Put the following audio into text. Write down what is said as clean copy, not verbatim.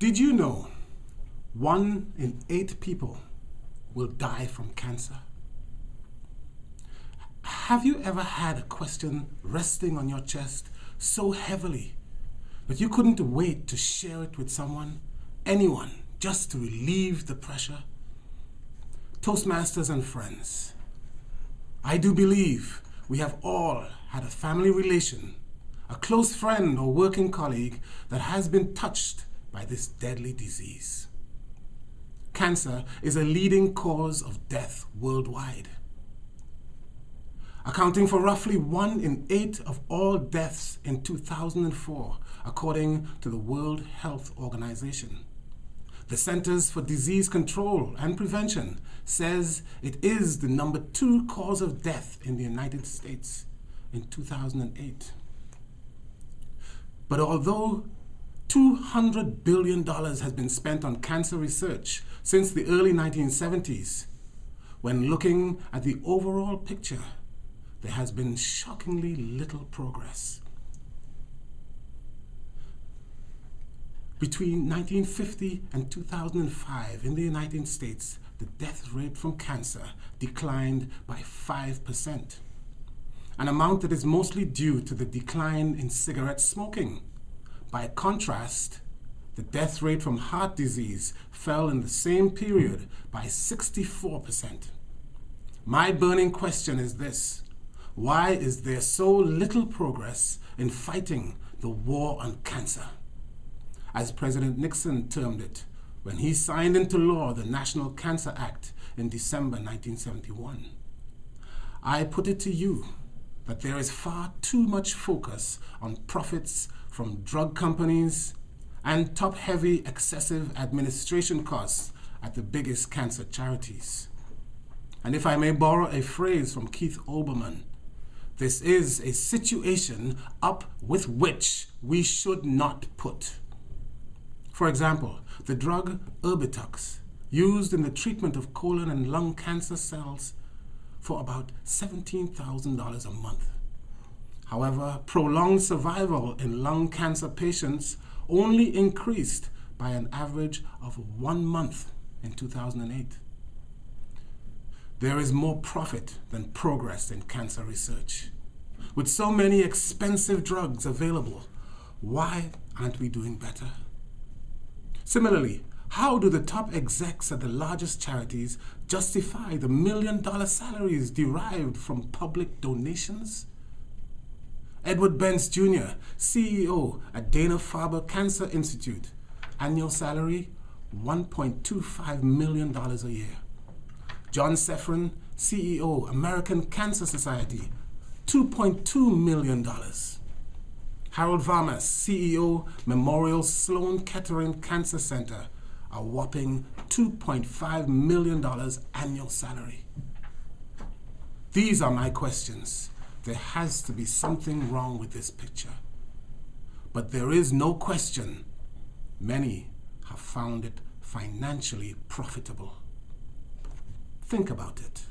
Did you know 1 in 8 people will die from cancer? Have you ever had a question resting on your chest so heavily that you couldn't wait to share it with someone, anyone, just to relieve the pressure? Toastmasters and friends, I do believe we have all had a family relation, a close friend or working colleague that has been touched by this deadly disease. Cancer is a leading cause of death worldwide, accounting for roughly 1 in 8 of all deaths in 2004, according to the World Health Organization. The Centers for Disease Control and Prevention says it is the number 2 cause of death in the United States in 2008. But although $200 billion has been spent on cancer research since the early 1970s, when looking at the overall picture, there has been shockingly little progress. Between 1950 and 2005 in the United States, the death rate from cancer declined by 5%, an amount that is mostly due to the decline in cigarette smoking. By contrast, the death rate from heart disease fell in the same period by 64%. My burning question is this: why is there so little progress in fighting the war on cancer? As President Nixon termed it when he signed into law the National Cancer Act in December 1971. I put it to you that there is far too much focus on profits from drug companies and top-heavy excessive administration costs at the biggest cancer charities. And if I may borrow a phrase from Keith Olbermann, this is a situation up with which we should not put. For example, the drug Erbitux, used in the treatment of colon and lung cancer cells for about $17,000 a month. However, prolonged survival in lung cancer patients only increased by an average of 1 month in 2008. There is more profit than progress in cancer research. With so many expensive drugs available, why aren't we doing better? Similarly, how do the top execs at the largest charities justify the million-dollar salaries derived from public donations? Edward Benz Jr., CEO at Dana-Farber Cancer Institute, annual salary $1.25 million a year. John Seffrin, CEO, American Cancer Society, $2.2 million. Harold Varmus, CEO, Memorial Sloan Kettering Cancer Center, a whopping $2.5 million annual salary. These are my questions. There has to be something wrong with this picture. But there is no question many have found it financially profitable. Think about it.